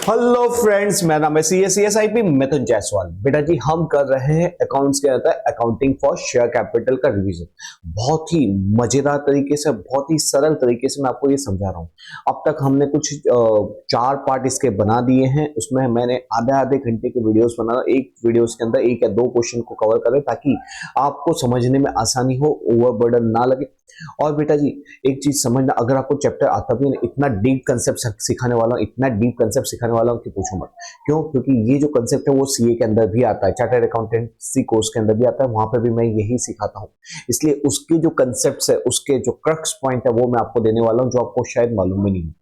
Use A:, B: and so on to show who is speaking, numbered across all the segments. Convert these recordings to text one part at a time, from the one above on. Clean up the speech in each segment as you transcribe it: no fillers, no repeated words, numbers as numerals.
A: Hello friends, मेरा नाम है CSIP मिथुन जायसवाल। बेटा जी, हम कर रहे हैं अकाउंट्स के अंदर अकाउंटिंग फॉर शेयर कैपिटल का रिवीजन। बहुत ही मजेदार तरीके से, बहुत ही सरल तरीके से मैं आपको ये समझा रहा हूँ। अब तक हमने कुछ 4 पार्ट इसके बना दिए हैं। उसमें मैंने आधे आधे घंटे के वीडियोस बना, एक वीडियोस के अंदर 1 या 2 क्वेश्चन को कवर करें ताकि आपको समझने में आसानी हो, ओवरबर्डन ना लगे। और बेटा जी, एक चीज समझना, अगर आपको चैप्टर आता भी नहीं, इतना डीप कंसेप्ट सिखाने वाला हूं, इतना डीप कंसेप्ट सिखाने वाला हूं कि पूछो मत। क्यों? क्योंकि ये जो कंसेप्ट है वो सीए के अंदर भी आता है, चार्टर्ड अकाउंटेंसी कोर्स के अंदर भी आता है, वहां पे भी मैं यही सिखाता हूं। इसलिए उसके जो कंसेप्ट है, उसके जो क्रक्स पॉइंट है, वो मैं आपको देने वाला हूं, जो आपको शायद मालूम भी नहीं है।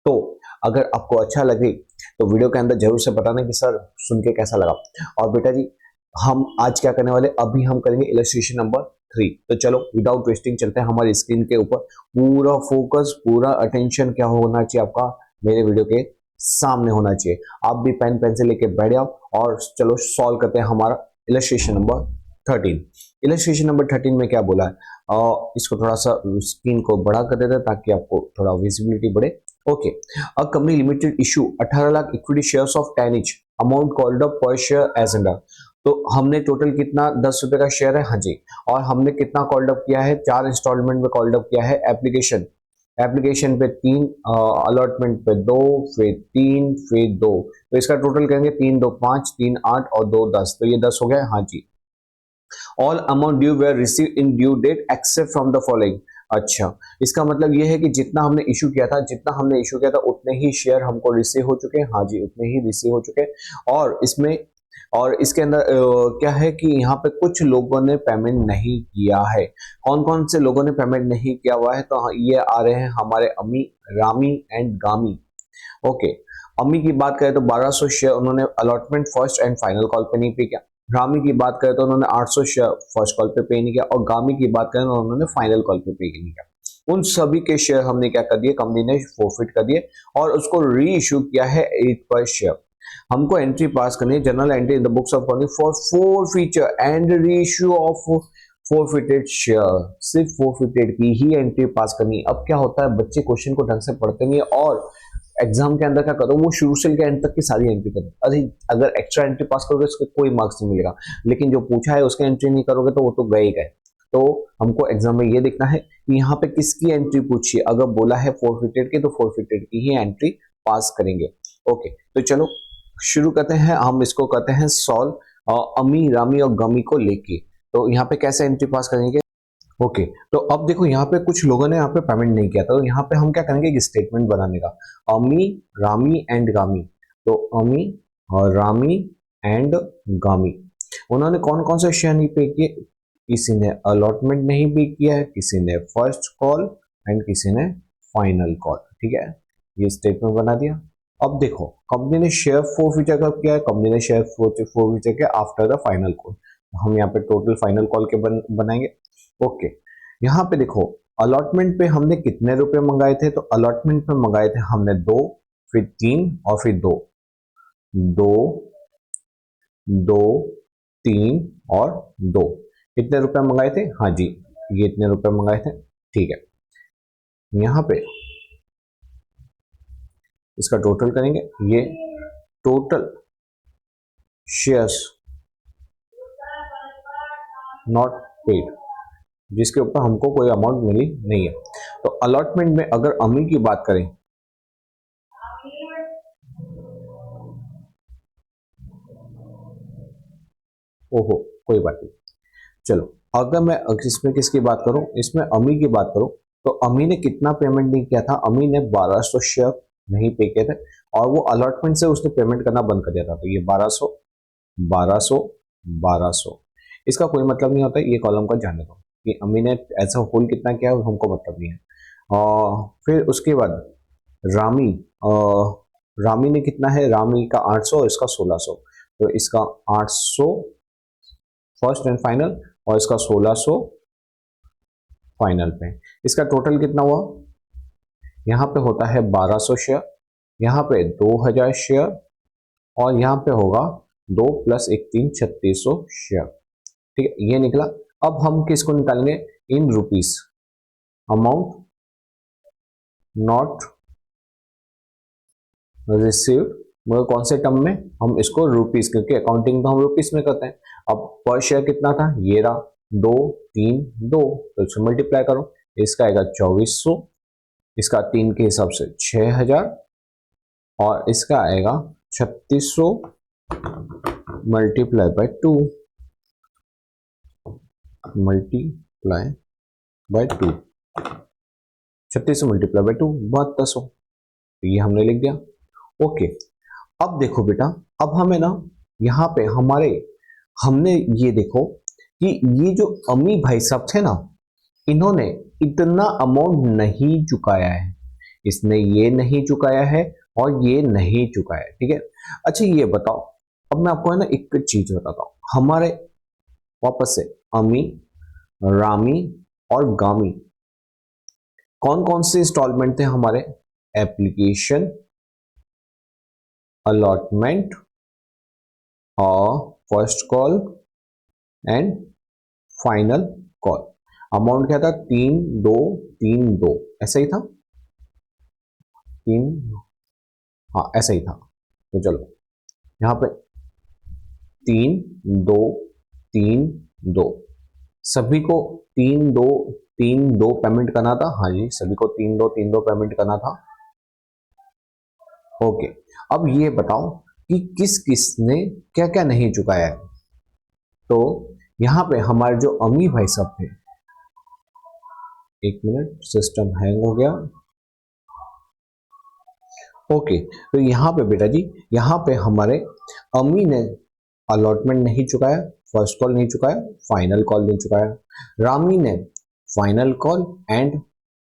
A: तो अगर आपको अच्छा लगे तो वीडियो के अंदर जरूर से बताना कि सर सुन के कैसा लगा। और बेटा जी, हम आज क्या करने वाले, अभी हम करेंगे इलस्ट्रेशन नंबर 3। तो चलो विदाउट वेस्टिंग चलते हैं हमारी स्क्रीन के ऊपर। पूरा फोकस, पूरा अटेंशन क्या होना चाहिए आपका, मेरे वीडियो के सामने होना चाहिए। आप भी पेन पेंसिल लेके बैठ जाओ और चलो सॉल्व करते हैं हमारा इलस्ट्रेशन नंबर 13। इलस्ट्रेशन नंबर 13 में क्या बोला है, इसको थोड़ा सा स्क्रीन को बड़ा कर देते हैं ताकि आपको थोड़ा विजिबिलिटी बढ़े। Okay, a company limited issue 18 lakh equity shares of 10 each, amount called up पर शेयर एज अंडर। तो हमने टोटल कितना, 10 रुपए का शेयर है, हाँ जी। और हमने कितना कॉल्ड अप किया है, 4 इंस्टॉलमेंट में कॉल्ड अप किया है। एप्लीकेशन पे 3, अलॉटमेंट पे 2, फिर 3, फिर 2। तो इसका टोटल करेंगे 3 2 5, 3 8 और 2 10। तो ये 10 हो गया, हाँ जी। All amount due were receive in due date except from the following. अच्छा, इसका मतलब ये है कि जितना हमने इशू किया था उतने ही शेयर हमको रिसीव हो चुके हैं, हाँ जी, उतने ही रिसीव हो चुके हैं। और इसके अंदर क्या है कि यहाँ पे कुछ लोगों ने पेमेंट नहीं किया है। कौन कौन से लोगों ने पेमेंट नहीं किया हुआ है, तो ये आ रहे हैं हमारे अमी, रामी एंड गामी। ओके, अम्मी की बात करें तो 1200 शेयर उन्होंने allotment first and final call पे नहीं पे किया। रामी की बात करें तो उन्होंने 800 शेयर फर्स्ट कॉल पे नहीं किया। और गामी की बात करें तो उन्होंने फाइनल कॉल पे नहीं किया। उन सभी के शेयर हमने क्या कर दिए, कंपनी ने फोरफिट कर दिए और उसको री इशू किया है 8 पर शेयर। हमको एंट्री पास करनी है, general entry in the books of accounting for forfeiture and re issue of forfeited share. सिर्फ फोरफिटेड की ही एंट्री पास करनी है। अब क्या होता है, बच्चे क्वेश्चन को ढंग से पढ़ते नहीं है और एग्जाम के अंदर क्या करो, वो शुरू से लेकर एंड तक की सारी एंट्री करो। अरे अगर एक्स्ट्रा एंट्री पास करोगे उसके कोई मार्क्स नहीं मिलेगा, लेकिन जो पूछा है उसके एंट्री नहीं करोगे तो वो तो गए ही गए। तो हमको एग्जाम में ये देखना है कि यहाँ पे किसकी एंट्री पूछी है। अगर बोला है फोरफिटेड की तो फोरफिटेड की ही एंट्री पास करेंगे। ओके, तो चलो शुरू करते हैं। हम इसको करते हैं सॉल्व अमी, रामी और गमी को लेके। तो यहाँ पे कैसे एंट्री पास करेंगे। ओके, तो अब देखो यहाँ पे कुछ लोगों ने यहाँ पे पेमेंट नहीं किया था, तो यहाँ पे हम क्या करेंगे, एक स्टेटमेंट बनाने का, अमी, रामी एंड गामी। तो अमी और रामी एंड गामी, उन्होंने कौन कौन से शेयर नहीं पे किए, किसी ने अलॉटमेंट नहीं पे किया है, किसी ने फर्स्ट कॉल एंड किसी ने फाइनल कॉल। ठीक है, ये स्टेटमेंट बना दिया। अब देखो, कंपनी ने शेयर फोरफीचर कब किया है, कंपनी ने शेयर फोरफीचर किया आफ्टर द फाइनल कॉल। हम यहाँ पे टोटल फाइनल कॉल के बनाएंगे। ओके, यहाँ पे देखो, अलॉटमेंट पे हमने कितने रुपए मंगाए थे, तो अलॉटमेंट पे मंगाए थे हमने 2, फिर 3 और फिर 2, 2, 2, 3 और 2। कितने रुपए मंगाए थे, हाँ जी, ये इतने रुपए मंगाए थे। ठीक है, यहाँ पे इसका टोटल करेंगे, ये टोटल शेयर्स नॉट पेड, जिसके ऊपर हमको कोई अमाउंट मिली नहीं है। तो अलॉटमेंट में अगर अमी की बात करें, ओहो कोई बात नहीं, चलो अगर मैं इसमें किसकी बात करूं, इसमें अमी की बात करूं, तो अमी ने कितना पेमेंट नहीं किया था, अमी ने 1200 शेयर नहीं पे किए थे और वो अलॉटमेंट से उसने पेमेंट करना बंद कर दिया था। तो ये 1200, 1200, 1200, इसका कोई मतलब नहीं होता, ये कॉलम का जाने दो कि अमी ने एज अ होल कितना किया हमको मतलब नहीं है। फिर उसके बाद रामी, रामी ने कितना है, रामी का 800 और इसका 1600। तो इसका 800 फर्स्ट एंड फाइनल और इसका 1600 फाइनल पे। इसका टोटल कितना हुआ, यहाँ पे होता है 1200 शेयर, यहाँ पे 2000 शेयर और यहाँ पे होगा 2 + 1 3 3600 शेयर। ठीक है, ये निकला। अब हम किसको निकालेंगे, इन रुपीस, अमाउंट नॉट रिसीव्ड मगर कौन से टर्म में, हम इसको रुपीस, क्योंकि अकाउंटिंग तो हम रुपीस में करते हैं। अब पर शेयर कितना था, ये रहा 2 3 2, तो इसको मल्टीप्लाई करो, इसका आएगा 2400, इसका 3 के हिसाब से 6000, और इसका आएगा 3600 multiply by 2, multiply by 2, 3600 multiply by 2 7200, तो ये हमने लिख दिया। ओके, अब देखो बेटा, अब हमें ना यहाँ पे हमने ये देखो कि ये जो अम्मी भाई साहब थे ना, इन्होंने इतना अमाउंट नहीं चुकाया है, इसने ये नहीं चुकाया है और ये नहीं चुकाया है, ठीक है। अच्छा ये बताओ, अब मैं आपको है ना एक चीज बताता हूँ, हमारे वापस से अम्मी, रामी और गामी, कौन कौन से इंस्टॉलमेंट थे हमारे, एप्लीकेशन, अलॉटमेंट और first call and final call. Amount क्या था, 3232, ऐसा ही था, 3, हाँ ऐसा ही था। तो चलो यहाँ पे 3232, सभी को 3232 पेमेंट करना था। हाँ जी, सभी को 3232 पेमेंट करना था। ओके, अब ये बताओ कि किस किस ने क्या क्या नहीं चुकाया है। तो यहाँ पे हमारे जो अमी भाई साहब थे, एक मिनट सिस्टम हैंग हो गया। ओके, तो यहाँ पे बेटा जी, यहाँ पे हमारे अमी ने अलॉटमेंट नहीं चुकाया, फर्स्ट कॉल नहीं चुकाया, फाइनल कॉल नहीं चुकाया। रामी ने final call and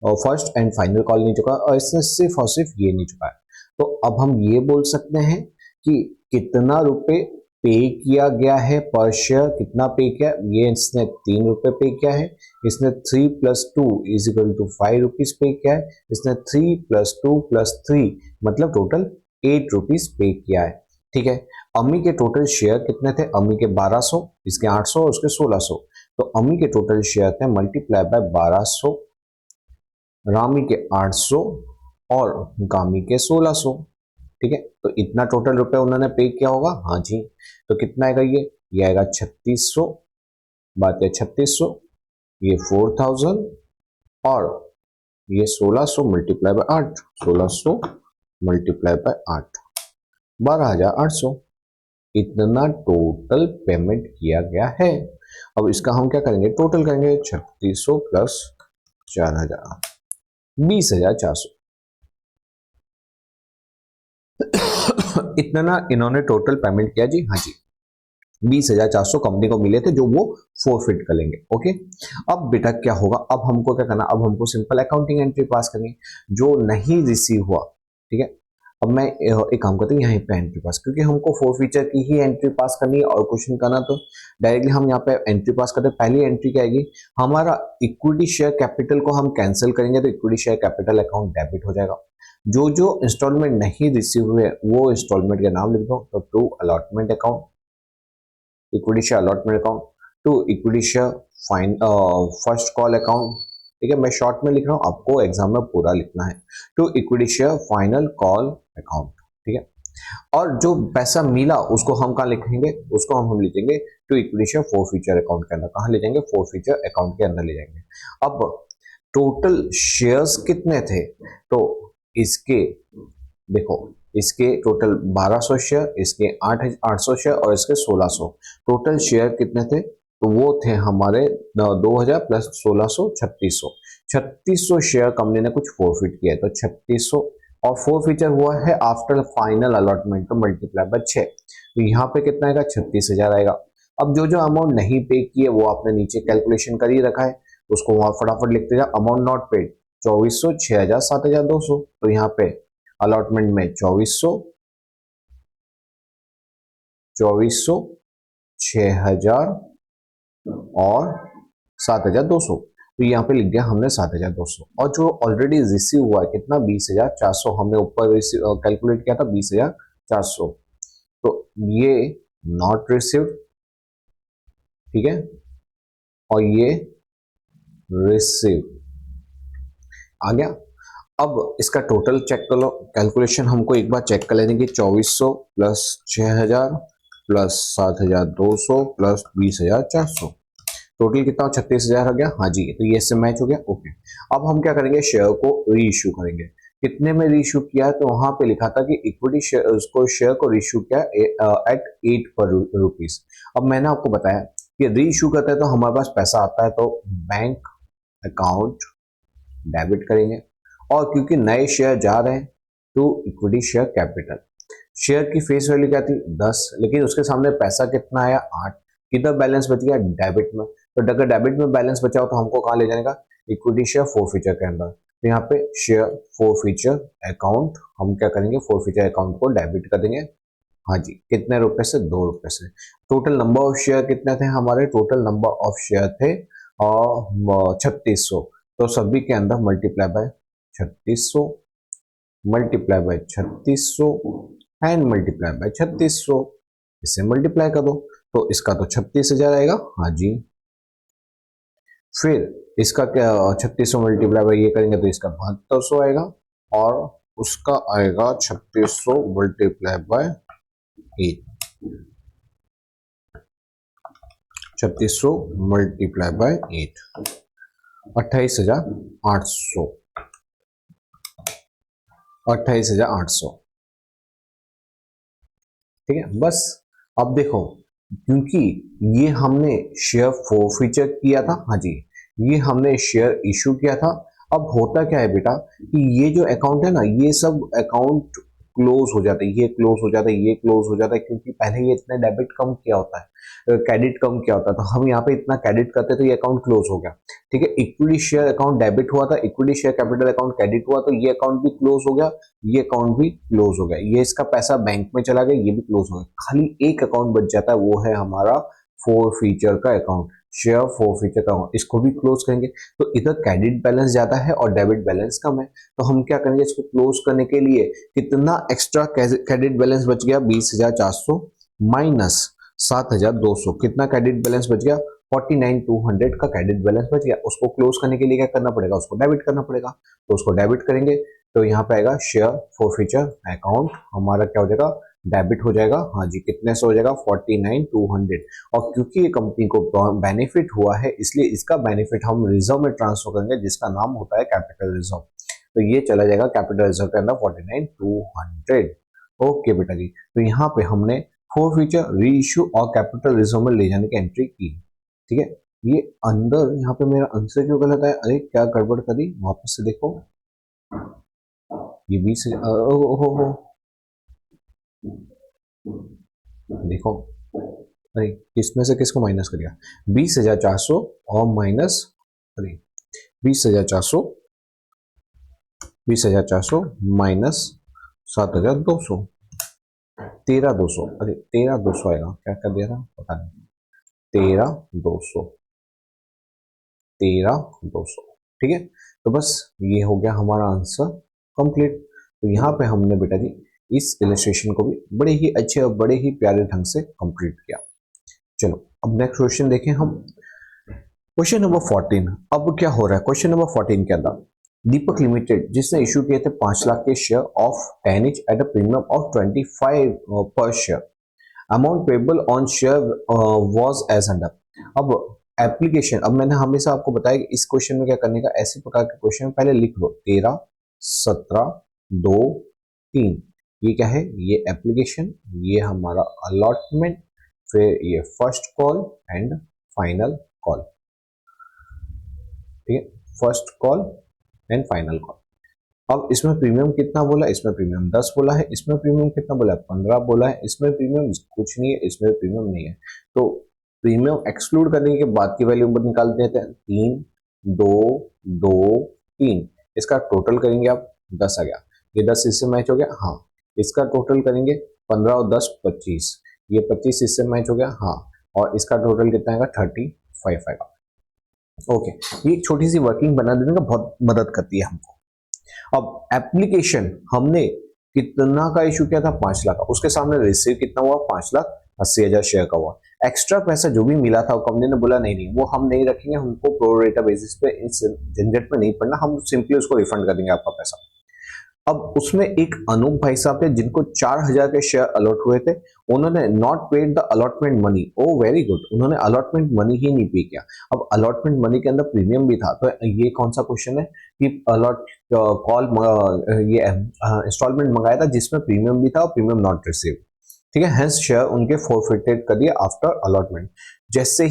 A: first and final call नहीं चुकाया, और इसने सिर्फ और सिर्फ ये नहीं चुकाया। तो अब हम ये बोल सकते हैं कि कितना रुपए पे किया गया है पर शेयर, कितना पे किया, ये इसने 3 रुपए पे किया है, इसने 3 + 2 = 5 रुपीज पे किया है, इसने 3 + 2 + 3 मतलब टोटल 8 रुपीज पे किया है, ठीक है। अम्मी के टोटल शेयर कितने थे, अम्मी के 1200, इसके 800 और उसके 1600, तो अम्मी के टोटल शेयर थे मल्टीप्लाई बाय 1200, रामी के 800 और गामी के 1600, ठीक है। तो इतना टोटल रुपए उन्होंने पे किया होगा, हाँ जी। तो कितना आएगा, ये आएगा 3600, बात है 3600, ये 4000 और ये 1600 मल्टीप्लाई बाय 8, 1600 मल्टीप्लाई बाय 8, 12800, इतना टोटल पेमेंट किया गया है। अब इसका हम क्या करेंगे, टोटल करेंगे, 3600 प्लस 4000, 20400। इतना ना इन्होंने टोटल पेमेंट किया जी, हाँ जी, 20400 कंपनी को मिले थे, जो वो फोरफिट कर लेंगे। ओके, अब बेटा क्या होगा, अब हमको क्या करना, अब हमको सिंपल अकाउंटिंग एंट्री पास करनी, जो नहीं रिसीव हुआ, ठीक है। अब मैं एक काम करता हूँ, यहाँ पे एंट्री पास, क्योंकि हमको फोरफीचर की ही एंट्री पास करनी है और कुछ नहीं करना, तो डायरेक्टली हम यहाँ पे एंट्री पास करते हैं। पहली एंट्री क्या आएगी, हमारा इक्विटी शेयर कैपिटल को हम कैंसिल करेंगे, तो equity share capital account debit हो जाएगा। जो जो इंस्टॉलमेंट नहीं रिसीव हुए वो इंस्टॉलमेंट के नाम लिख दो, तो to allotment account, equity share allotment account, to equity share fine first call account, ठीक है। मैं शॉर्ट में लिख रहा हूँ, आपको एग्जाम में पूरा लिखना है, to equity share final call account, ठीक है। और जो पैसा मिला उसको हम कहाँ लिखेंगे, उसको हम लिखेंगे to equity share forfeiture account के अंदर। कहाँ ले जाएंगे, फोरफीचर अकाउंट के अंदर ले जाएंगे। अब टोटल शेयर्स कितने थे, तो इसके देखो, इसके टोटल 1200 शेयर, इसके 800 शेयर और इसके 1600, टोटल शेयर कितने थे, तो वो थे हमारे 2000 प्लस 1600 3600, 3600 शेयर कंपनी ने कुछ फोरफिट किया है, तो 3600 और फोरफीचर हुआ है आफ्टर फाइनल अलॉटमेंट, तो मल्टीप्लाई बाय 6, तो यहाँ पे कितना आएगा, 36000 आएगा। अब जो जो अमाउंट नहीं पे किए वो आपने नीचे कैलकुलेशन कर ही रखा है, उसको वहां फटाफट लिखते जाओ। अमाउंट नॉट पेड 2400, 6000, 7200, तो यहाँ पे अलॉटमेंट में 2400, 6000 और 7200, तो यहाँ पे लिख दिया हमने 7200। और जो ऑलरेडी रिसीव हुआ है कितना, 20400, हमने ऊपर कैलकुलेट किया था 20400, तो ये नॉट रिसीव्ड, ठीक है, और ये रिसीव आ गया। अब इसका टोटल चेक कर लो, कैलकुलेशन हमको एक बार चेक कर लेने की, 2400 प्लस 6000 प्लस 7200 प्लस 20400, टोटल कितना 36,000 हो गया। हाँ जी, तो ये इससे मैच हो गया। ओके, अब हम क्या करेंगे, शेयर को री इशू करेंगे। कितने में री इशू किया है, तो वहां पे लिखा था कि इक्विटी शेयर, उसको शेयर को री इशू किया एट 8 पर रुपीज। अब मैंने आपको बताया कि री इशू करते हैं तो हमारे पास पैसा आता है, तो बैंक अकाउंट डेबिट करेंगे, और क्योंकि नए शेयर जा रहे हैं तो इक्विटी शेयर कैपिटल। शेयर की फेस वैल्यू क्या थी 10, लेकिन उसके सामने पैसा कितना आया 8, कितना बैलेंस बच गया डेबिट में। तो अगर डेबिट में बैलेंस बचा हो तो हमको कहाँ ले जाने का, इक्विटी शेयर फोरफीचर के अंदर। तो यहाँ पे शेयर फोरफीचर अकाउंट हम क्या करेंगे, फोरफीचर अकाउंट को डेबिट कर देंगे। हाँ जी, कितने रुपए से, 2 रुपए से। टोटल नंबर ऑफ शेयर कितने थे हमारे, टोटल नंबर ऑफ शेयर थे और 3600। तो सभी के अंदर multiply by 3600, multiply by 3600 and multiply by 3600, इसे मल्टीप्लाई कर दो तो इसका तो 36,000 आएगा। हाँ जी, फिर इसका क्या, 3600 मल्टीप्लाई बाय ये करेंगे तो इसका 7200 आएगा, और उसका आएगा 3600 मल्टीप्लाई बाय 8, 3600 मल्टीप्लाई बाय 8, 28,800, 28,800। ठीक है, बस। अब देखो, क्योंकि ये हमने शेयर फोरफीचर किया था, हाँ जी, ये हमने शेयर इशू किया था। अब होता क्या है बेटा, कि ये जो अकाउंट है ना, ये सब अकाउंट क्लोज हो जाते हैं, ये क्लोज हो जाता है, ये क्लोज हो जाता है, क्योंकि पहले ये इतना डेबिट कम किया होता है, क्रेडिट कम किया होता है, तो हम यहाँ पे इतना क्रेडिट करते तो ये अकाउंट क्लोज हो गया। ठीक है, इक्विटी शेयर अकाउंट डेबिट हुआ था, equity share capital account credit हुआ, तो ये अकाउंट भी क्लोज हो गया, ये अकाउंट भी क्लोज हो गया, ये इसका पैसा बैंक में चला गया, ये भी क्लोज हो गया। खाली एक अकाउंट बच जाता है, वो है हमारा फोरफीचर का अकाउंट, शेयर फोरफीचर का अकाउंट, इसको भी क्लोज करेंगे। तो इधर क्रेडिट बैलेंस ज्यादा है और डेबिट बैलेंस कम है, तो हम क्या करेंगे, इसको क्लोज करने के लिए कितना एक्स्ट्रा क्रेडिट बैलेंस बच गया, 20,400 माइनस 7,200, कितना क्रेडिट बैलेंस बच गया, 49,200 का क्रेडिट बैलेंस बच गया। उसको क्लोज करने के लिए क्या करना पड़ेगा, उसको डेबिट करना पड़ेगा, तो उसको डेबिट करेंगे तो यहाँ पे आएगा शेयर फोरफीचर अकाउंट हमारा क्या हो जाएगा, डेबिट हो जाएगा। हाँ जी, कितने से हो जाएगा, 49,200। और क्योंकि ये कंपनी को बेनिफिट हुआ है, इसलिए इसका बेनिफिट हम रिजर्व में ट्रांसफर करेंगे, जिसका नाम होता है कैपिटल रिजर्व। तो ये चला जाएगा कैपिटल रिजर्व के अंदर 49,200। ओके बेटा जी, तो यहाँ पे हमने फोरफीचर, री इशू और कैपिटल रिजर्व में ले जाने की एंट्री की। ठीक है, ये अंदर यहाँ पे मेरा आंसर क्यों गलत है, अरे क्या गड़बड़ करी, वापस से देखो, ये 20 हो देखो, अरे किसमें से किसको माइनस कर दिया, 20,400 और माइनस, अरे 20,400, 20,400 माइनस 7,200, 13,200, अरे 13,200 आएगा, क्या कर दिया था पता नहीं, 13,200, 13,200। ठीक है, तो बस ये हो गया हमारा आंसर कंप्लीट। तो यहाँ पे हमने बेटा जी इस इलस्ट्रेशन को भी बड़े ही अच्छे और बड़े ही प्यारे ढंग से कंप्लीट किया। चलो अब नेक्स्ट क्वेश्चन देखें हम, क्वेश्चन नंबर 14। अब क्या हो रहा है क्वेश्चन नंबर 14 के अंदर, दीपक लिमिटेड जिसने इशू किए थे 5 लाख के share of 10 each at a premium of 25 per share, amount payable on share was as under. अब एप्लीकेशन, अब मैंने हमेशा आपको बताया कि इस क्वेश्चन में क्या करने का, ऐसे प्रकार के क्वेश्चन पहले लिख लो, 13, 17, 2, 3, ये क्या है, ये एप्लीकेशन, ये हमारा अलॉटमेंट, फिर ये first call and final call. ठीक है, first call and final call. अब इसमें प्रीमियम कितना बोला, इसमें प्रीमियम 10 बोला है, इसमें प्रीमियम कितना बोला है, 15 बोला है, इसमें प्रीमियम कुछ नहीं है, इसमें प्रीमियम नहीं है। तो प्रीमियम एक्सक्लूड करने के बाद की वैल्यू निकाल देते हैं, 3, 2, 2, 3, इसका टोटल करेंगे आप 10 आ गया, ये 10 इससे मैच हो गया, हाँ, इसका टोटल करेंगे 15 और 10 25, ये 25 इससे मैच हो गया, हाँ, और इसका टोटल कितना आएगा 35 आएगा। ओके, ये एक छोटी सी वर्किंग बना देने का बहुत मदद करती है हमको। अब एप्लीकेशन हमने कितना का इशू किया था, 5 लाख का, उसके सामने रिसीव कितना हुआ, 5,80,000 शेयर का हुआ। एक्स्ट्रा पैसा जो भी मिला था कंपनी ने बोला नहीं नहीं वो हम नहीं रखेंगे, हमको प्रोरेटा बेसिस पे इस झंझट में नहीं पड़ना, हम सिंपली उसको रिफंड कर देंगे आपका पैसा। अब उसमें एक अनूप भाई साहब थे जिनको 4,000 के शेयर अलॉट हुए थे, उन्होंने not paid the allotment money. Oh very good, उन्होंने अलॉटमेंट मनी ही नहीं पे किया। अब अलॉटमेंट मनी के अंदर प्रीमियम भी था, तो ये कौन सा क्वेश्चन है कि अलॉट कॉल ये इंस्टॉलमेंट मंगाया था जिसमें प्रीमियम भी था और प्रीमियम नॉट रिसीव, ठीक है, हेंस शेयर उनके फोरफिटेड कर दिए आफ्टर अलॉटमेंट। जैसे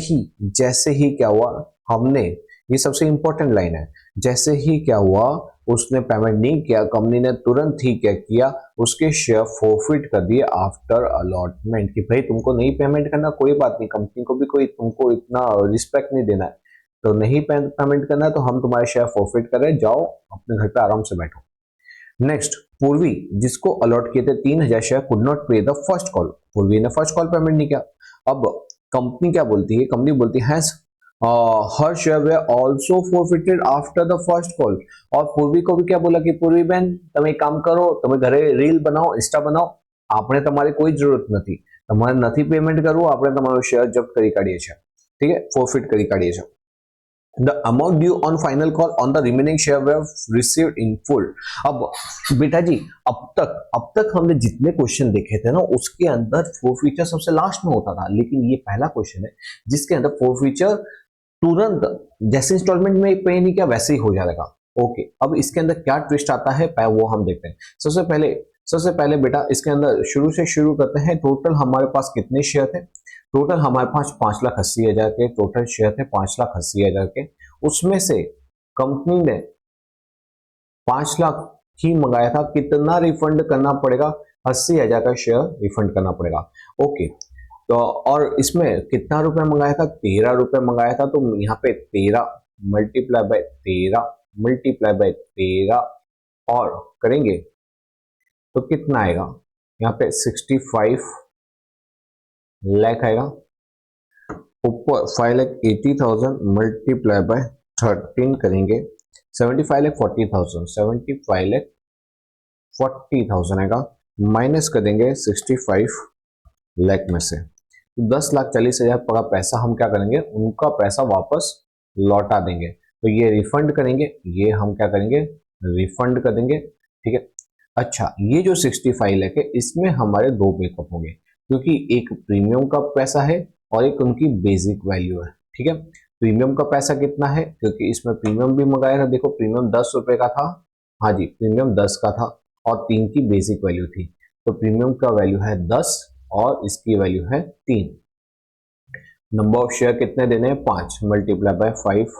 A: ही क्या हुआ, हमने, ये सबसे इंपॉर्टेंट लाइन है, जैसे ही क्या हुआ उसने पेमेंट नहीं किया, कंपनी ने तुरंत ही क्या किया, उसके शेयर फोरफिट कर दिए आफ्टर अलॉटमेंट कि भाई तुमको नहीं पेमेंट करना कोई बात नहीं, कंपनी को भी कोई तुमको इतना रिस्पेक्ट नहीं देना है, तो नहीं पेमेंट करना है तो हम तुम्हारे शेयर फोरफिट कर रहे हैं, जाओ अपने घर पे आराम से बैठो। नेक्स्ट, पूर्वी जिसको अलॉट किए थे 3,000 शेयर कुड नॉट पे द फर्स्ट कॉल, पूर्वी ने फर्स्ट कॉल पेमेंट नहीं किया। अब कंपनी क्या बोलती है, कंपनी बोलती है हर share were also forfeited after the first call, और पूर्वी को भी क्या बोला कि पूर्वी बहन तुम एक काम करो, तुम घरे रील बनाओ, इंस्टा बनाओ, आपने તમારી કોઈ જરૂરત નથી, તમારે નથી પેમેન્ટ કરવું, આપણે તમારો શેર જપ્ત કરી કાઢીએ છીએ, ठीक है, ફોરફિટ કરી કાઢીએ છીએ। The amount due on final call on the remaining share were received in full। अब बेटा जी, अब तक हमने जितने क्वेश्चन देखे थे ना उसके अंदर फोरफीचर सबसे लास्ट में होता था, लेकिन ये पहला क्वेश्चन है जिसके अंदर फोरफीचर तुरंत जैसे इंस्टॉलमेंट में पे नहीं किया वैसे ही हो जाएगा। ओके, अब इसके अंदर क्या ट्विस्ट आता है वो हम देखते हैं। सबसे पहले बेटा इसके अंदर शुरू से शुरू करते हैं। टोटल हमारे पास कितने शेयर थे, टोटल हमारे पास 5,80,000 के टोटल शेयर थे, 5,80,000 के, उसमें से कंपनी ने 5 लाख ही मंगाया था, कितना रिफंड करना पड़ेगा, 80,000 का शेयर रिफंड करना पड़ेगा। ओके, तो और इसमें कितना रुपए मंगाया था, 13 रुपए मंगाया था, तो यहाँ पे 13 मल्टीप्लाई बाय 13 और करेंगे तो कितना आएगा, यहाँ पे 65 लाख आएगा, ऊपर 5,80,000 मल्टीप्लाई बाय 13 करेंगे 75 लाख 40,000, 75 लाख 40,000 आएगा, माइनस करेंगे 65 लाख में से 10,40,000 का पैसा हम क्या करेंगे, उनका पैसा वापस लौटा देंगे, तो ये रिफंड करेंगे, ये हम क्या करेंगे, रिफंड कर देंगे, ठीक है। अच्छा, ये जो 65 लाख है इसमें हमारे दो ब्रेकअप होंगे, क्योंकि एक प्रीमियम का पैसा है और एक उनकी बेसिक वैल्यू है, ठीक है। प्रीमियम का पैसा कितना है, क्योंकि इसमें प्रीमियम भी मंगाया था, देखो प्रीमियम 10 रुपए का था, हाँ जी प्रीमियम 10 का था और 3 की बेसिक वैल्यू थी, तो प्रीमियम का वैल्यू है 10 और इसकी वैल्यू है 3। नंबर ऑफ शेयर कितने देने हैं, 5 multiply by 5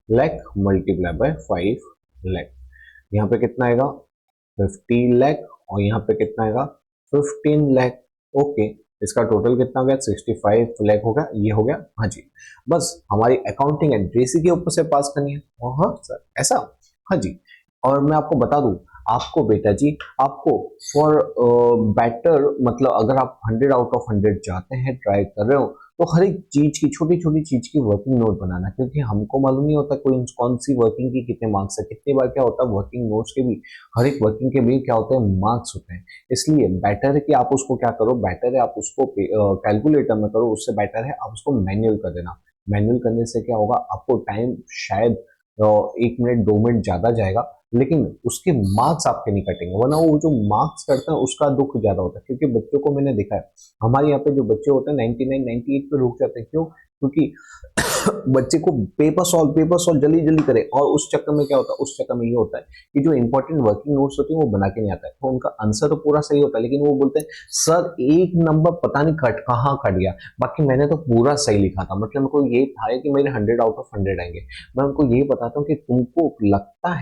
A: lakh multiply by 5 lakh, यहाँ पे कितना आएगा 50 लाख और यहाँ पे कितना आएगा 15 लाख। ओके, इसका टोटल कितना हो गया, 65 लाख हो गया, ये हो गया, हाँ जी। बस हमारी अकाउंटिंग एंट्री इसी के ऊपर से पास करनी है। हाँ सर ऐसा, हाँ जी। और मैं आपको बता दूं, आपको बेटा जी, आपको फॉर बेटर, मतलब अगर आप 100 आउट ऑफ 100 जाते हैं, ट्राई कर रहे हो, तो हर एक चीज की, छोटी छोटी चीज की वर्किंग नोट बनाना, क्योंकि हमको मालूम नहीं होता कोई कौन सी वर्किंग की कितने मार्क्स है। कितनी बार क्या होता है, वर्किंग नोट्स के भी, हर एक वर्किंग के भी क्या होते हैं, मार्क्स होते हैं। इसलिए बेटर है कि आप उसको क्या करो, बेटर है आप उसको कैलकुलेटर में करो, उससे बेटर है आप उसको मैन्युअल कर देना। मैन्युअल करने से क्या होगा, आपको टाइम शायद 1 मिनट 2 मिनट ज्यादा जाएगा, लेकिन उसके मार्क्स आपके नहीं कटेंगे, वरना वो जो मार्क्स करते हैं उसका दुख ज्यादा होता है। क्योंकि बच्चों को मैंने देखा है, हमारे यहाँ पे जो बच्चे होते हैं 99 98 पे रुक जाते हैं, क्यों, क्योंकि बच्चे को पेपर सॉल्व जल्दी जल्दी करे, और उस चक्कर में क्या होता है, उस चक्कर में ये होता है कि जो इंपॉर्टेंट वर्किंग नोट्स होती है वो बना के नहीं आता है, तो उनका आंसर तो पूरा सही होता है, लेकिन वो बोलते हैं सर एक नंबर पता नहीं कहाँ कट गया, बाकी मैंने तो पूरा सही लिखा था, मतलब मेरे को ये था कि मेरे 100 आउट ऑफ 100 आएंगे। मैं उनको ये बताता हूँ कि तुमको लगता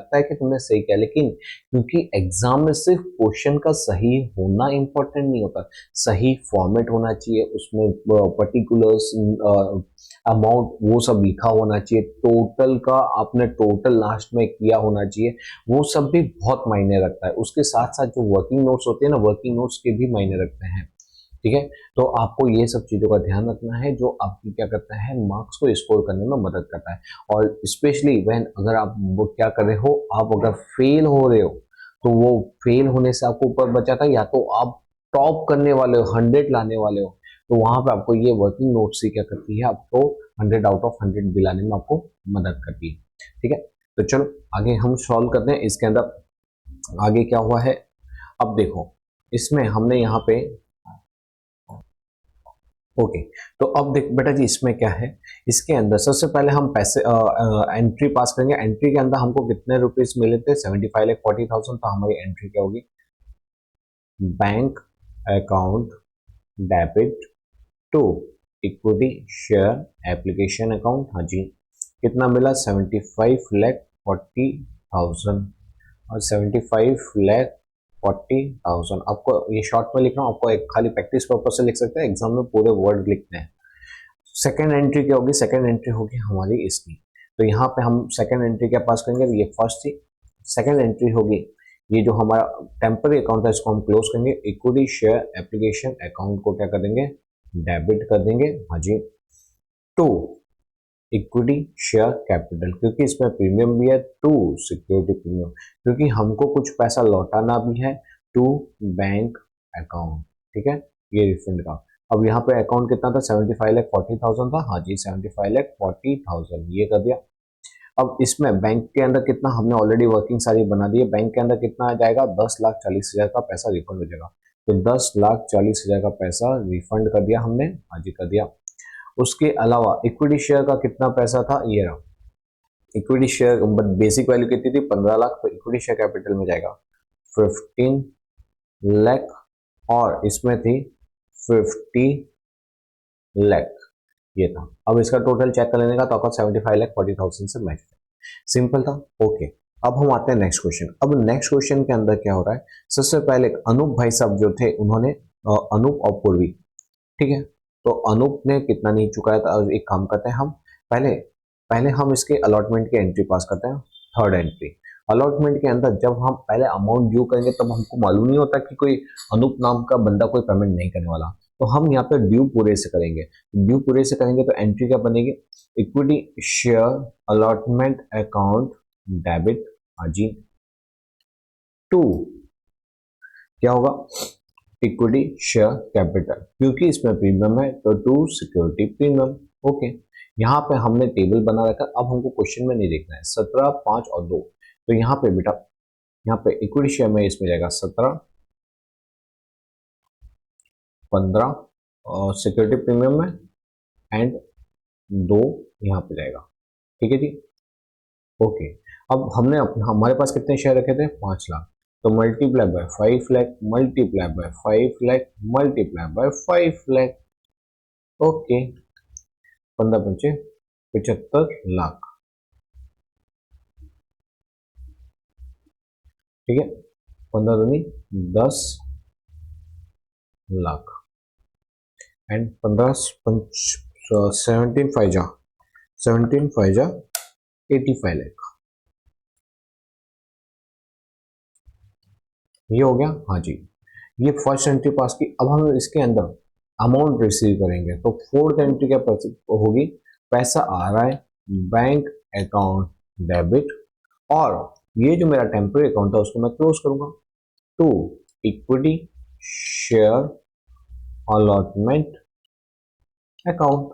A: है कि तुमने सही किया, लेकिन क्योंकि एग्जाम में सिर्फ क्वेश्चन का सही होना इंपॉर्टेंट नहीं होता, सही फॉर्मेट होना चाहिए, उसमें पर्टिकुलर्स अमाउंट वो सब लिखा होना चाहिए, टोटल का आपने टोटल लास्ट में किया होना चाहिए, वो सब भी बहुत मायने रखता है। उसके साथ साथ जो वर्किंग नोट्स होते हैं ना, वर्किंग नोट्स के भी मायने रखते हैं, ठीक है। तो आपको ये सब चीजों का ध्यान रखना है, जो आपकी क्या करता है, मार्क्स को स्कोर करने में मदद करता है। और स्पेशली व्हेन, अगर आप वो क्या कर रहे हो, आप अगर फेल हो रहे हो, तो वो फेल होने से आपको ऊपर बचाता है, या तो आप टॉप करने वाले हो, 100 लाने वाले हो, तो वहां पे आपको ये वर्किंग नोट से क्या करती है, आपको 100 आउट ऑफ 100 दिलाने में आपको मदद करती है। ठीक है, तो चलो आगे हम सॉल्व करते हैं। इसके अंदर आगे क्या हुआ है, अब देखो इसमें हमने यहाँ पे ओके, तो अब देख बेटा जी इसमें क्या है, इसके अंदर सबसे पहले हम पैसे एंट्री पास करेंगे। एंट्री के अंदर हमको कितने रुपीस मिले थे, 75,40,000। तो हमारी एंट्री क्या होगी, bank account debit to equity share application account. हाँ जी, कितना मिला, 75,40,000 और 75,40,000। आपको ये शॉर्ट में लिखना, आपको एक खाली प्रैक्टिस पर्पज से लिख सकते हैं, एग्जाम में पूरे वर्ड लिखते हैं। सेकेंड एंट्री क्या होगी, सेकेंड एंट्री होगी हमारी इसकी। तो यहाँ पे हम सेकेंड एंट्री क्या पास करेंगे, ये फर्स्ट थी। सेकेंड एंट्री होगी, ये जो हमारा टेम्पररी अकाउंट है इसको हम क्लोज करेंगे। इक्विटी शेयर एप्लीकेशन अकाउंट को क्या कर देंगे, डेबिट कर देंगे। हाँ जी, टू इक्विटी शेयर कैपिटल, क्योंकि इसमें प्रीमियम भी है, टू सिक्योरिटी प्रीमियम, क्योंकि हमको कुछ पैसा लौटाना भी है, टू बैंक अकाउंट। ठीक है, ये रिफंड का। अब यहाँ पे अकाउंट कितना था, 75,40,000 था। हाँ जी, 75,40,000 ये कर दिया। अब इसमें बैंक के अंदर कितना, हमने ऑलरेडी वर्किंग सारी बना दी है। बैंक के अंदर कितना आ जाएगा, 10,40,000 का पैसा रिफंड हो जाएगा। तो 10,40,000 का पैसा रिफंड कर दिया हमने। हाँ जी, कर दिया। उसके अलावा इक्विटी शेयर का कितना पैसा था, ये रहा। इक्विटी शेयर बेसिक वैल्यू कितनी थी, 15 लाख। तो इक्विटी शेयर कैपिटल में जाएगा 15 लाख और इसमें थी 50 लाख, ये था। अब इसका टोटल चेक कर लेने का, तो आपका 75,40,000 से मैच है। सिंपल था। ओके, अब हम आते हैं नेक्स्ट क्वेश्चन। अब नेक्स्ट क्वेश्चन के अंदर क्या हो रहा है, सबसे पहले अनूप भाई साहब जो थे उन्होंने अनूप और पूर्वी, ठीक है, तो अनूप ने कितना नहीं चुकाया था। एक काम करते हैं हम, पहले पहले हम इसके अलॉटमेंट की एंट्री पास करते हैं। थर्ड एंट्री, अलॉटमेंट के अंदर जब हम पहले अमाउंट ड्यू करेंगे तब हमको मालूम नहीं होता कि कोई अनूप नाम का बंदा कोई पेमेंट नहीं करने वाला। तो हम यहाँ पे ड्यू पूरे से करेंगे। ड्यू पूरे से करेंगे तो एंट्री क्या बनेगी, equity share allotment account debit. हाँ जी, टू क्या होगा, इक्विटी शेयर कैपिटल, क्योंकि इसमें प्रीमियम है तो टू सिक्योरिटी प्रीमियम। ओके, यहाँ पे हमने टेबल बना रखा। अब हमको क्वेश्चन में नहीं देखना है, 17, 5 और 2। तो यहाँ पे बेटा, यहाँ पे इक्विटी शेयर में इसमें जाएगा 17, 15 और सिक्योरिटी प्रीमियम में एंड 2 यहाँ पे जाएगा। ठीक है जी, ओके। अब हमने हमारे पास कितने शेयर रखे थे, 5 लाख। तो multiply by 5 lakh, multiply by 5 lakh, multiply by 5 lakh. Okay, 15 पंचे 75 लाख। ठीक है, 15 दूनी 10 लाख एंड 15 17 फाइजा 85 लाख। ये हो गया। हाँ जी, ये फर्स्ट एंट्री पास की। अब हम इसके अंदर अमाउंट रिसीव करेंगे। तो फोर्थ एंट्री क्या होगी, पैसा आ रहा है बैंक अकाउंट डेबिट, और ये जो मेरा टेम्पररी अकाउंट था उसको मैं क्लोज करूंगा। To equity share allotment account,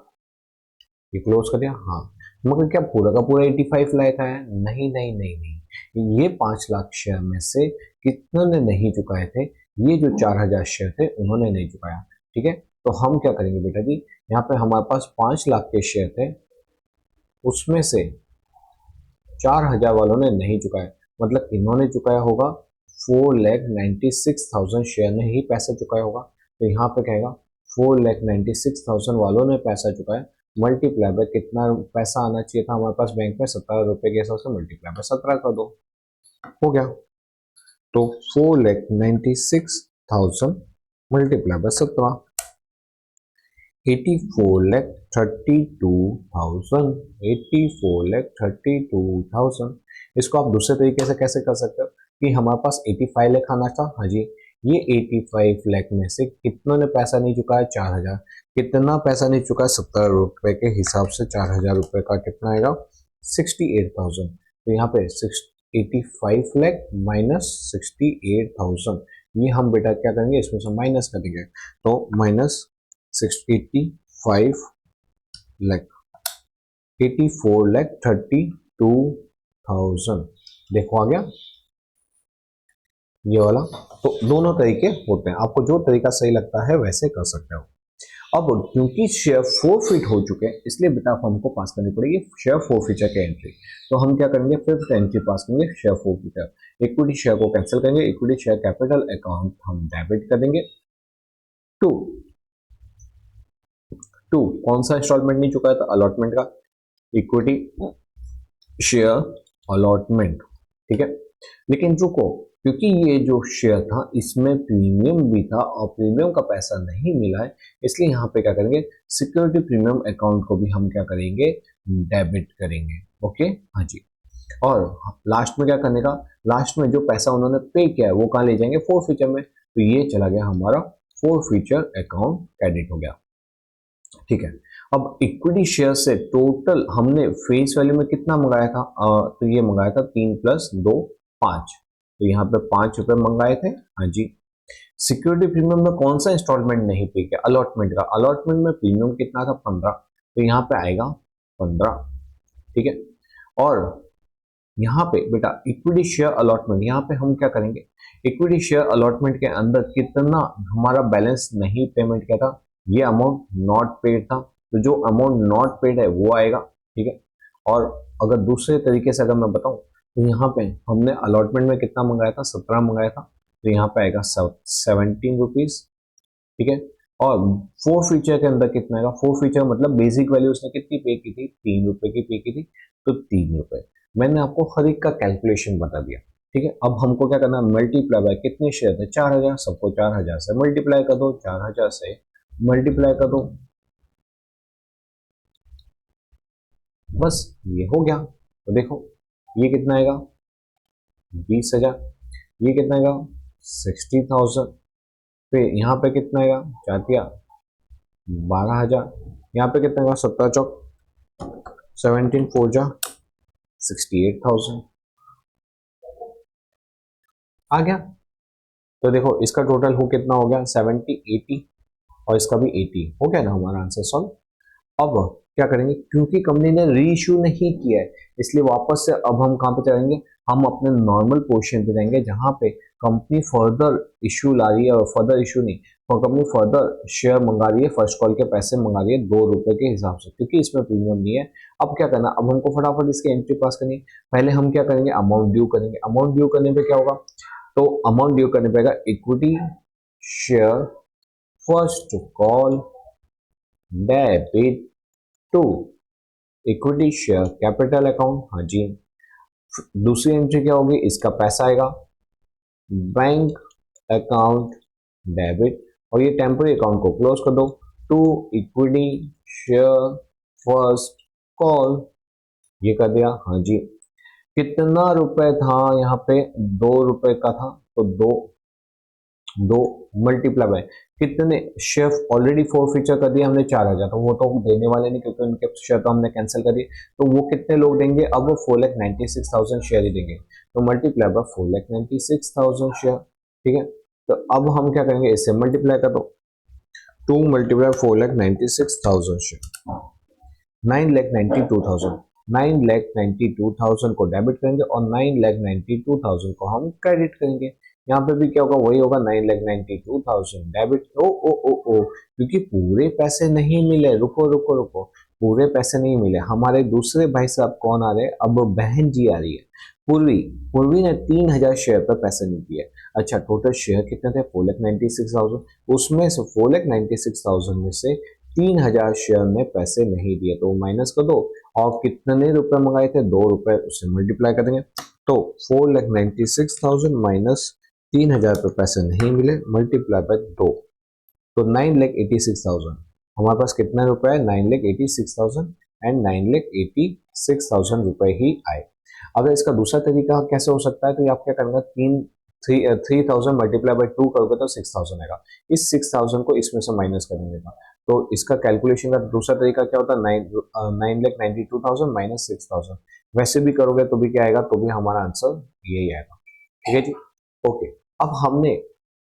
A: ये क्लोज कर दिया। हाँ, मगर क्या पूरा का पूरा 85 लाख है, नहीं नहीं नहीं नहीं, ये 5 लाख शेयर में से कितनों ने नहीं चुकाए थे, ये जो 4,000 शेयर थे उन्होंने नहीं चुकाया। ठीक है, तो हम क्या करेंगे बेटा जी, यहाँ पे हमारे पास 5 लाख के शेयर थे, उसमें से 4,000 वालों ने नहीं चुकाया, मतलब इन्होंने चुकाया होगा 4,96,000 शेयर ने ही पैसा चुकाया होगा। तो यहाँ पे कहेगा 4,96,000 वालों ने पैसा चुकाया, मल्टीप्लाई बाय कितना पैसा आना चाहिए था हमारे पास बैंक में, 17 रुपए के हिसाब से मल्टीप्लाई बाय 17 कर दो, हो गया। तो 4,96,000 मल्टीप्लाई बाय 17, 84,32,000, 84,32,000। इसको आप दूसरे तरीके से कैसे कर सकते हो कि हमारे पास 85 लाख आना था। हाँ जी, ये 85 लाख में से कितनों ने पैसा नहीं चुकाया, 4,000। कितना पैसा नहीं चुका, 17 रुपए के हिसाब से 4,000 रुपए का कितना आएगा, 68,000। तो यहाँ पे 85 लाख माइनस 68,000, ये हम बेटा क्या करेंगे, इसमें से माइनस करेंगे। तो माइनस 85 लाख 84,32,000 देखो आ गया ये वाला। तो दोनों तरीके होते हैं, आपको जो तरीका सही लगता है वैसे कर सकते हो। अब क्योंकि शेयर फोरफिट हो चुके हैं इसलिए बेटा हमको पास करनी पड़ेगी शेयर फोरफिचर की एंट्री। तो हम क्या करेंगे, फिफ्थ एंट्री पास करेंगे शेयर फोरफिचर। इक्विटी शेयर को कैंसिल करेंगे, इक्विटी शेयर कैपिटल अकाउंट हम डेबिट कर देंगे। टू टू कौन सा इंस्टॉलमेंट नहीं चुका है था, अलॉटमेंट का, इक्विटी शेयर अलॉटमेंट, ठीक है। लेकिन रुको, क्योंकि ये जो शेयर था इसमें प्रीमियम भी था और प्रीमियम का पैसा नहीं मिला है, इसलिए यहाँ पे क्या करेंगे, सिक्योरिटी प्रीमियम अकाउंट को भी हम क्या करेंगे, डेबिट करेंगे। ओके हाँ जी। और लास्ट में क्या करने का, लास्ट में जो पैसा उन्होंने पे किया है वो कहाँ ले जाएंगे, फोरफिचर में। तो ये चला गया हमारा फोरफिचर अकाउंट क्रेडिट हो गया, ठीक है। अब इक्विटी शेयर से टोटल हमने फेस वैल्यू में कितना मंगाया था, तो ये मंगाया था 3 + 2 5, तो यहाँ पे 5 रुपए मंगाए थे, हाँ जी। सिक्योरिटी प्रीमियम में कौन सा इंस्टॉलमेंट नहीं पे किया, अलॉटमेंट का, अलॉटमेंट में प्रीमियम कितना था 15, तो यहाँ पे आएगा 15, ठीक है। और यहाँ पे बेटा इक्विटी शेयर अलॉटमेंट, यहाँ पे हम क्या करेंगे, इक्विटी शेयर अलॉटमेंट के अंदर कितना हमारा बैलेंस नहीं पेमेंट किया था, ये अमाउंट नॉट पेड था, तो जो अमाउंट नॉट पेड है वो आएगा, ठीक है। और अगर दूसरे तरीके से अगर मैं बताऊं तो यहाँ पे हमने अलॉटमेंट में कितना मंगाया था, 17 मंगाया था, तो यहाँ पे आएगा 17 रुपीज, ठीक है। और फोर फीचर के अंदर कितना आएगा, फोर फीचर मतलब बेसिक वैल्यू उसने कितनी पे की थी, 3 रुपए की पे की थी, तो 3 रुपए। मैंने आपको हर एक का कैलकुलेशन बता दिया, ठीक है। अब हमको क्या करना है, मल्टीप्लाई बाय कितने शेयर थे, 4000, सबको 4000 से मल्टीप्लाई कर दो, 4000 से मल्टीप्लाई कर दो, बस ये हो गया। तो देखो ये कितना आएगा 20,000, ये कितना आएगा 60,000, फिर यहाँ पे कितना आएगा, चातिया 12,000, यहाँ पे कितना आएगा 17 चौक 17 4 जा 68,000 आ गया। तो देखो इसका टोटल हो कितना हो गया 70 80 और इसका भी 80 हो गया ना, हमारा आंसर सॉल्व। अब क्या करेंगे, क्योंकि कंपनी ने री इशू नहीं किया है इसलिए वापस से अब हम कहां पे चलेंगे, हम अपने नॉर्मल पोजीशन पे जाएंगे जहां पे कंपनी फर्दर इशू ला रही है, और फर्दर इशू नहीं, और कंपनी फर्दर शेयर मंगा रही है, फर्स्ट कॉल के पैसे मंगा रही है 2 रुपए के हिसाब से, क्योंकि इसमें प्रीमियम नहीं है। अब क्या करना, अब हमको फटाफट इसकी एंट्री पास करनी है। पहले हम क्या करेंगे, अमाउंट ड्यू करेंगे। अमाउंट ड्यू करने पे क्या होगा, तो अमाउंट ड्यू करने पे equity share first call debit to equity share capital account, हाँ जी। दूसरी एंट्री क्या होगी, इसका पैसा आएगा बैंक अकाउंट डेबिट, और ये टेम्पररी अकाउंट को क्लोज कर दो, to equity share first call, ये कर दिया, हाँ जी। कितना रुपए था यहाँ पे, 2 रुपए का था, तो दो मल्टीप्लाई बाय कितने शेयर ऑलरेडी फोर फीचर कर दिया हमने 4000, तो वो तो देने वाले नहीं क्योंकि उनके शेयर तो हमने कैंसिल कर दिए, तो वो कितने लोग देंगे, अब वो 4,96,000 शेयर ही देंगे, तो मल्टीप्लाई बाय 4,96,000 शेयर, ठीक है। तो अब हम क्या करेंगे, इससे मल्टीप्लाई कर दो, 2 × 4,96,000 शेयर 9,92,000, 9,92,000 को डेबिट करेंगे और 9,92,000 को हम क्रेडिट करेंगे। यहाँ पे भी क्या होगा, वही होगा 9,92,000 डेबिट। ओ ओ ओ ओ क्योंकि पूरे पैसे नहीं मिले, रुको रुको रुको, पूरे पैसे नहीं मिले, हमारे दूसरे भाई साहब कौन आ रहे हैं, अब बहन जी आ रही है, पूर्वी। पूर्वी ने 3,000 शेयर पर पैसे नहीं दिए। अच्छा टोटल शेयर कितने थे, 4,96,000, उसमें से 4,96,000 में से 3,000 शेयर में पैसे नहीं दिए, तो माइनस कर दो, और कितने रुपए मंगाए थे, 2 रुपए, उससे मल्टीप्लाई कर देंगे, तो 4,96,000 माइनस 3,000 पे पैसे नहीं मिले, मल्टीप्लाई बाय 2, तो 9,86,000, हमारे पास कितना रुपए है, 9,86,000 एंड 9,86,000 रुपए ही आए। अगर इसका दूसरा तरीका कैसे हो सकता है, तो आप क्या करेंगे, 3,000 मल्टीप्लाई बाय 2 करोगे तो 6,000 आएगा, इस 6,000 को इसमें से माइनस कर देंगे, तो इसका कैलकुलेशन का दूसरा तरीका क्या होता है, 9,92,000 माइनस 6,000, वैसे भी करोगे तो भी क्या आएगा, तो भी हमारा आंसर यही आएगा, ठीक है जी। ओके अब हमने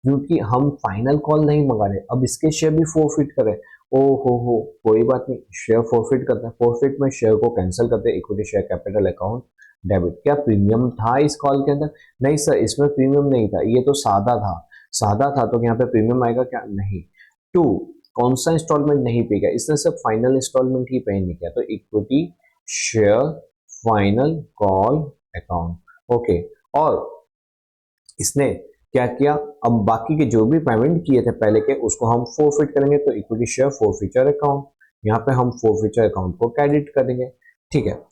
A: क्योंकि हम फाइनल कॉल नहीं मंगा रहे, अब इसके शेयर भी फोरफिट करें। ओ हो, कोई बात नहीं, शेयर फोरफिट करते हैं, फोरफिट में शेयर को कैंसिल करते हैं, equity share capital account debit. क्या प्रीमियम था इस कॉल के अंदर? नहीं सर, इसमें प्रीमियम नहीं था, ये तो सादा था। सादा था तो यहाँ पे प्रीमियम आएगा क्या? नहीं। टू, कौन सा इंस्टॉलमेंट नहीं पे किया? इसने सिर्फ फाइनल इंस्टॉलमेंट ही पे नहीं किया, तो equity share final call account. Okay, और इसने क्या किया? अब बाकी के जो भी पेमेंट किए थे पहले के, उसको हम फोरफिट करेंगे, तो इक्विटी शेयर फोरफिचर अकाउंट, यहाँ पे हम फोरफिचर अकाउंट को क्रेडिट करेंगे। ठीक है,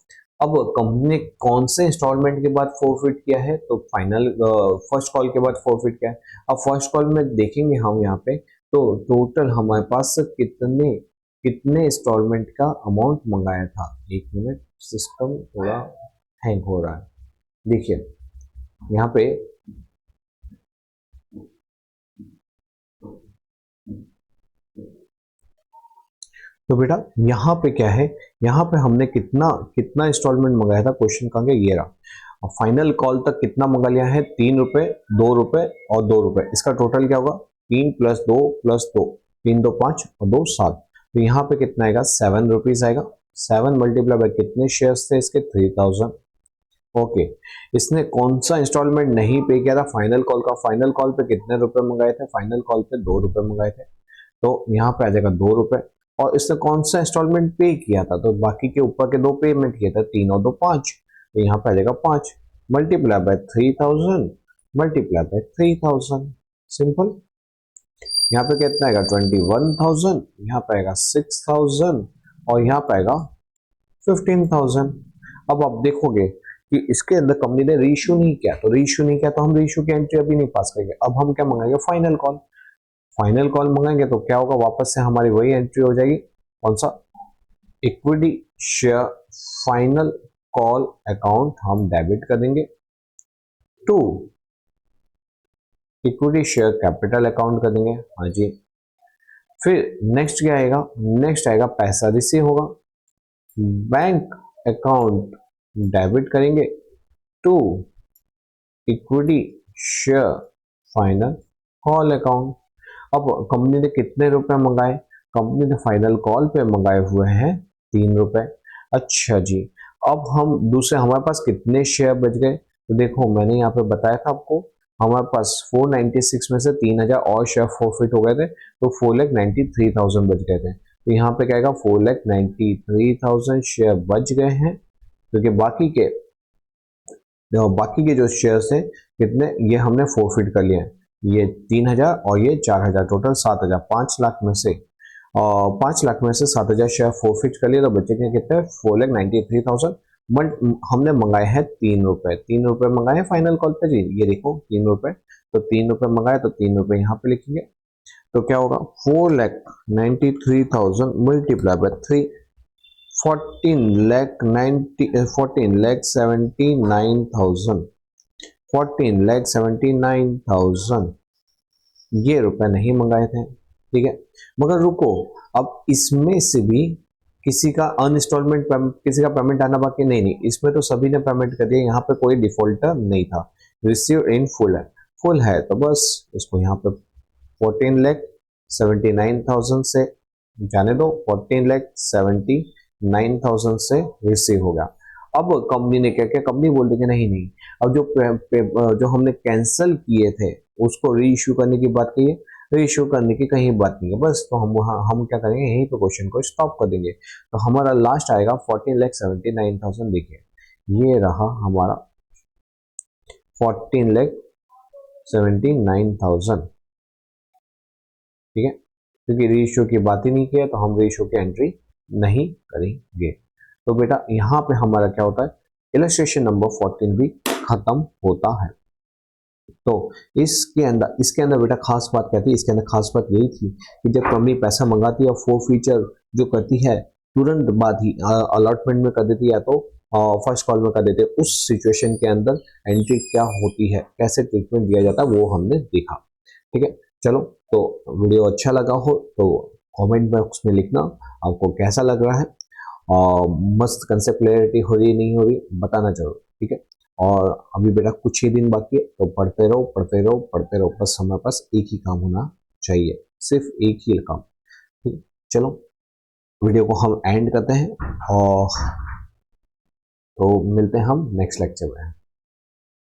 A: अब कंपनी ने कौन से इंस्टॉलमेंट के बाद फोरफिट किया है? तो फाइनल फर्स्ट कॉल के बाद फोरफिट किया है। अब फर्स्ट कॉल में देखेंगे हम यहाँ पे, तो टोटल हमारे पास कितने कितने इंस्टॉलमेंट का अमाउंट मंगाया था। एक मिनट, सिस्टम थोड़ा हैंग हो रहा है। देखिए यहाँ पे तो बेटा यहाँ पे क्या है, यहाँ पे हमने कितना कितना इंस्टॉलमेंट मंगाया था, क्वेश्चन कहेंगे ये रहा। और फाइनल कॉल तक कितना मंगा लिया है? 3 रुपए, 2 रुपए और 2 रुपए, इसका टोटल क्या होगा? 3 + 2 + 2, 3 × 2 = 5 और 2 = 7। तो यहाँ पे कितना आएगा? 7 रुपीज आएगा। 7 मल्टीप्लाई बाय कितने शेयर्स थे इसके? 3000। ओके, इसने कौन सा इंस्टॉलमेंट नहीं पे किया था फाइनल कॉल का? फाइनल कॉल पे कितने रुपए मंगाए थे? फाइनल कॉल पे 2 रुपए मंगाए थे, तो यहाँ पे आ जाएगा 2 रुपए। और इसने कौन सा इंस्टॉलमेंट पे किया था? तो बाकी के ऊपर के 2 पेमेंट किए थे, 3 और 2 5, तो यहाँ पे आ जाएगा 5 multiply by 3000 multiply by 3000। Simple. यहाँ पे कितना आएगा? 21,000, यहाँ पे आएगा 6,000 और यहाँ पे आएगा 15,000। अब आप देखोगे कि इसके अंदर कंपनी ने रीइश्यू नहीं किया, तो रीइश्यू नहीं किया तो हम रीइश्यू की एंट्री अभी नहीं पास करेंगे। अब हम क्या मंगाएंगे? Final call. फाइनल कॉल मंगाएंगे तो क्या होगा? वापस से हमारी वही एंट्री हो जाएगी, कौन सा? Equity share final call account हम डेबिट कर देंगे to equity share capital account कर देंगे। हाँ जी। फिर नेक्स्ट क्या आएगा? नेक्स्ट आएगा पैसा रिसीव होगा, बैंक अकाउंट डेबिट करेंगे to equity share final call account. अब कंपनी ने कितने रुपए मंगाए? कंपनी ने फाइनल कॉल पे मंगाए हुए हैं 3 रुपए। अच्छा जी, अब हम दूसरे हमारे पास कितने शेयर बच गए? तो देखो मैंने यहाँ पे बताया था आपको, हमारे पास 496 में से 3000 और शेयर फोरफिट हो गए थे, तो 4,93,000 बच गए थे। तो यहाँ पे क्या आएगा? 4,93,000 शेयर बच गए हैं, क्योंकि बाकी के जो शेयर्स हैं कितने, ये हमने फोरफिट कर लिए हैं। ये 3000 और ये 4000, टोटल 7000। 5 लाख में से 7,000 शेयर फोरफिट कर लिए, तो बचे के कितने? 4,93,000। बट हमने मंगाए हैं 3 रुपए। 3 रुपए मंगाए हैं फाइनल कॉल पे जी, ये देखो 3 रुपए। तो 3 रुपए मंगाए तो 3 रुपए यहाँ पे लिखेंगे, तो क्या होगा? 4,93,000 मल्टीप्लाई बाय 3, 14,79,000। 14,79,000 ये रुपए नहीं मंगाए थे, ठीक है। मगर रुको, अब इसमें से भी किसी का अनइंस्टॉलमेंट किसी का पेमेंट आना बाकी नहीं, इसमें तो सभी ने पेमेंट कर दिया, यहाँ पे कोई डिफॉल्टर नहीं था। रिसीव इन फुल है तो बस इसको यहाँ पे 14,79,000 से जाने दो, 14,79,000 से रिसीव होगा। अब कंपनी ने क्या किया? कंपनी बोल रही नहीं नहीं, अब जो हमने कैंसिल किए थे उसको री इश्यू करने की बात कही है, री इश्यू करने की कहीं बात नहीं है, बस। तो हम क्या करेंगे? यहीं पे क्वेश्चन को स्टॉप कर देंगे। तो हमारा लास्ट आएगा 14,79,000। देखिए ये रहा हमारा 14,79,000, ठीक है। क्योंकि री इश्यू की बात ही नहीं किया तो हम री इश्यू की एंट्री नहीं करेंगे। तो बेटा यहाँ पे हमारा क्या होता है? इलस्ट्रेशन नंबर 14 भी खत्म होता है। तो इसके अंदर बेटा खास बात क्या थी? इसके अंदर खास बात यही थी कि जब कंपनी पैसा मंगाती है, फोरफीचर जो करती है तुरंत बाद ही अलॉटमेंट में कर देती है, या तो फर्स्ट कॉल में कर देते हैं, उस सिचुएशन के अंदर एंट्री क्या होती है, कैसे ट्रीटमेंट दिया जाता है, वो हमने देखा, ठीक है। चलो, तो वीडियो अच्छा लगा हो तो कमेंट बॉक्स में लिखना आपको कैसा लग रहा है, और मस्त कंसेप्ट क्लियरिटी हो रही नहीं हो रही बताना जरूर, ठीक है। और अभी बेटा कुछ ही दिन बाकी है, तो पढ़ते रहो पढ़ते रहो पढ़ते रहो, बस हमारे पास एक ही काम होना चाहिए, सिर्फ एक ही काम। ठीक है? चलो वीडियो को हम एंड करते हैं और तो मिलते हैं हम नेक्स्ट लेक्चर में।